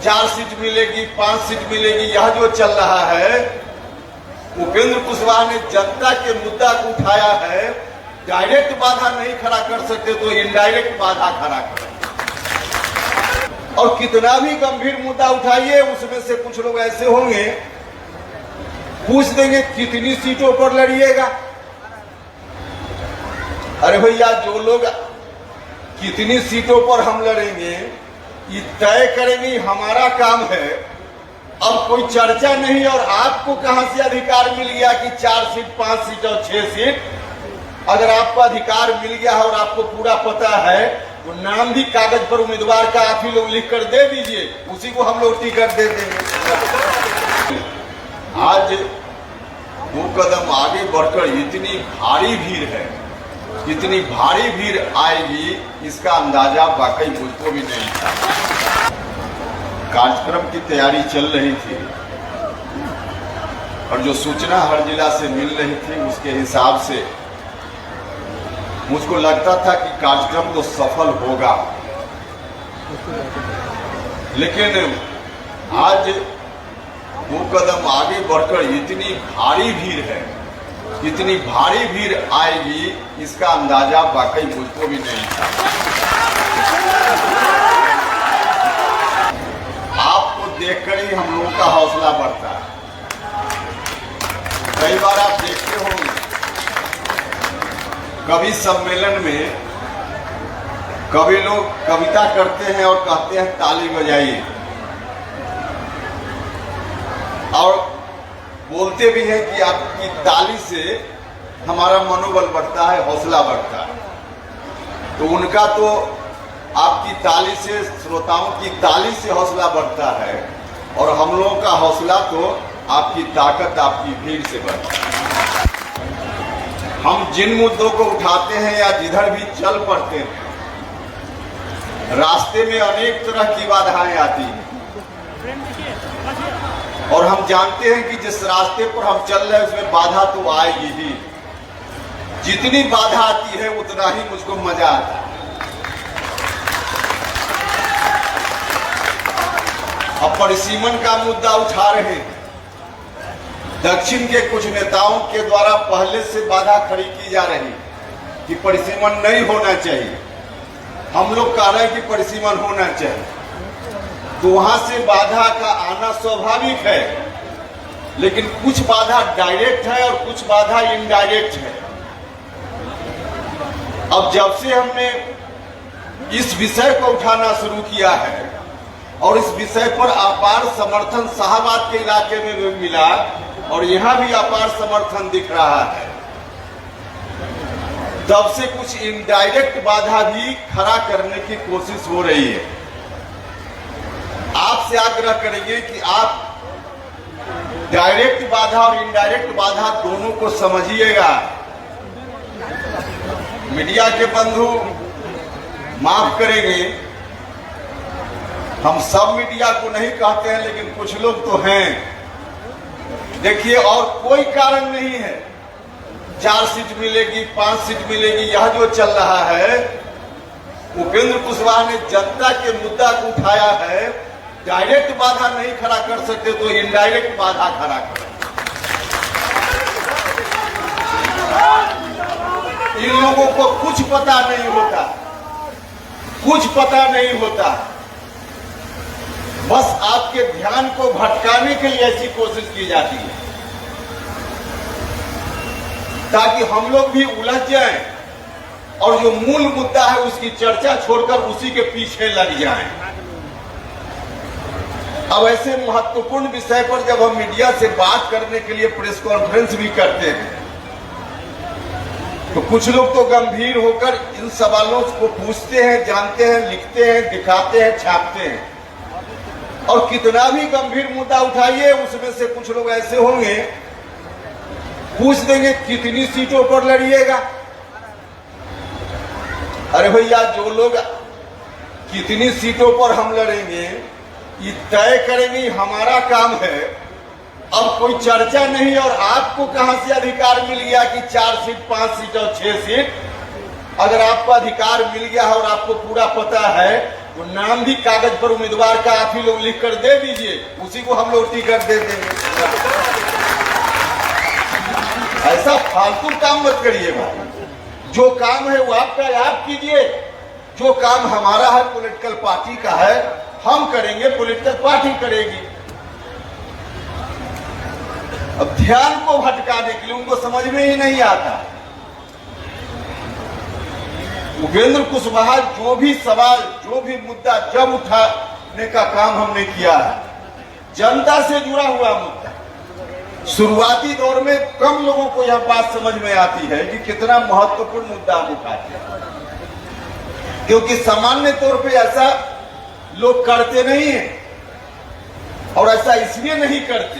4 seat मिलेगी, 5 seat मिलेगी, यह जो चल रहा है, उपेंद्र कुशवाहा ने जनता के मुद्दा को उठाया है। डायरेक्ट बाधा नहीं खड़ा कर सकते तो इनडायरेक्ट बाधा खड़ा कर, और कितना भी गंभीर मुद्दा उठाइए उसमें से कुछ लोग ऐसे होंगे पूछ देंगे कितनी सीटों पर लड़िएगा। अरे भैया, जो लोग कितनी सीटों पर हम लड़ेंगे ये तय करेंगे, हमारा काम है। अब कोई चर्चा नहीं, और आपको कहां से अधिकार मिल गया कि 4 सीट, 5 सीट और 6 सीट? अगर आपको अधिकार मिल गया है और आपको पूरा पता है तो नाम भी कागज पर उम्मीदवार का आप ही लोग लिख कर दे दीजिए, उसी को हम लोग टिकट दे देंगे। आज 2 कदम आगे बढ़कर इतनी भारी भीड़ है, इतनी भारी भीड़ आएगी इसका अंदाजा वाकई मुझको भी नहीं था। कार्यक्रम की तैयारी चल रही थी और जो सूचना हर जिला से मिल रही थी उसके हिसाब से मुझको लगता था कि कार्यक्रम तो सफल होगा, लेकिन आज 2 कदम आगे बढ़कर इतनी भारी भीड़ है, इतनी भारी भीड़ आएगी इसका अंदाजा वाकई मुझको भी नहीं था। आपको देखकर ही हम लोगों का हौसला बढ़ता है। कई बार आप देखते होंगे कवि सम्मेलन में कवि लोग कविता करते हैं और कहते हैं ताली बजाइए, और बोलते भी हैं कि आपकी ताली से हमारा मनोबल बढ़ता है, हौसला बढ़ता है। तो उनका तो आपकी ताली से, श्रोताओं की ताली से हौसला बढ़ता है, और हम लोगों का हौसला तो आपकी ताकत, आपकी भीड़ से बढ़ता है। हम जिन मुद्दों को उठाते हैं या जिधर भी चल पड़ते हैं, रास्ते में अनेक तरह की बाधाएं आती हैं, और हम जानते हैं कि जिस रास्ते पर हम चल रहे हैं उसमें बाधा तो आएगी ही। जितनी बाधा आती है उतना ही मुझको मजा आता है। अब परिसीमन का मुद्दा उठा रहे हैं। दक्षिण के कुछ नेताओं के द्वारा पहले से बाधा खड़ी की जा रही कि परिसीमन नहीं होना चाहिए। हम लोग कह रहे हैं कि परिसीमन होना चाहिए, तो वहां से बाधा का आना स्वाभाविक है, लेकिन कुछ बाधा डायरेक्ट है और कुछ बाधा इनडायरेक्ट है। अब जब से हमने इस विषय को उठाना शुरू किया है और इस विषय पर अपार समर्थन शाहबाद के इलाके में भी मिला और यहां भी अपार समर्थन दिख रहा है, तब से कुछ इनडायरेक्ट बाधा भी खड़ा करने की कोशिश हो रही है। आपसे आग्रह करेंगे कि आप डायरेक्ट बाधा और इनडायरेक्ट बाधा दोनों को समझिएगा। मीडिया के बंधु माफ करेंगे, हम सब मीडिया को नहीं कहते हैं, लेकिन कुछ लोग तो हैं। देखिए, और कोई कारण नहीं है 4 सीट मिलेगी, 5 सीट मिलेगी, यह जो चल रहा है, उपेंद्र कुशवाहा ने जनता के मुद्दा को उठाया है। डायरेक्ट बाधा नहीं खड़ा कर सकते तो इनडायरेक्ट बाधा खड़ा कर। इन लोगों को कुछ पता नहीं होता, कुछ पता नहीं होता, बस आपके ध्यान को भटकाने के लिए ऐसी कोशिश की जाती है ताकि हम लोग भी उलझ जाएं और जो मूल मुद्दा है उसकी चर्चा छोड़कर उसी के पीछे लग जाएं। अब ऐसे महत्वपूर्ण विषय पर जब हम मीडिया से बात करने के लिए प्रेस कॉन्फ्रेंस भी करते हैं तो कुछ लोग तो गंभीर होकर इन सवालों को पूछते हैं, जानते हैं, लिखते हैं, दिखाते हैं, छापते हैं, और कितना भी गंभीर मुद्दा उठाइए उसमें से कुछ लोग ऐसे होंगे पूछ देंगे कितनी सीटों पर लड़िएगा। अरे भैया, जो लोग कितनी सीटों पर हम लड़ेंगे ये तय करेंगे, हमारा काम है। अब कोई चर्चा नहीं, और आपको कहां से अधिकार मिल गया कि 4 सीट, 5 सीट और 6 सीट? अगर आपको अधिकार मिल गया है और आपको पूरा पता है तो नाम भी कागज पर उम्मीदवार का आप ही लोग लिख कर दे दीजिए, उसी को हम लोग टिकट दे देंगे। ऐसा फालतू काम मत करिए भाई। जो काम है वो आपका आप कीजिए, जो काम हमारा है पॉलिटिकल पार्टी का है हम करेंगे, पॉलिटिकल पार्टी करेगी। अब ध्यान को भटकाने के लिए उनको समझ में ही नहीं आता। उपेंद्र कुशवाहा जो भी सवाल, जो भी मुद्दा जब उठाने का काम हमने किया है, जनता से जुड़ा हुआ मुद्दा, शुरुआती दौर में कम लोगों को यह बात समझ में आती है कि कितना महत्वपूर्ण मुद्दा हम उठाते हैं, क्योंकि सामान्य तौर पे ऐसा लोग करते नहीं हैं। और ऐसा इसलिए नहीं करते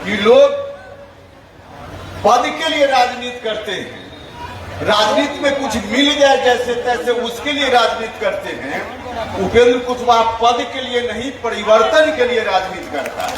कि लोग पद के लिए राजनीति करते हैं, राजनीति में कुछ मिल जाए जैसे तैसे उसके लिए राजनीति करते हैं। उपेंद्र कुशवाहा पद के लिए नहीं, परिवर्तन के लिए राजनीति करता है।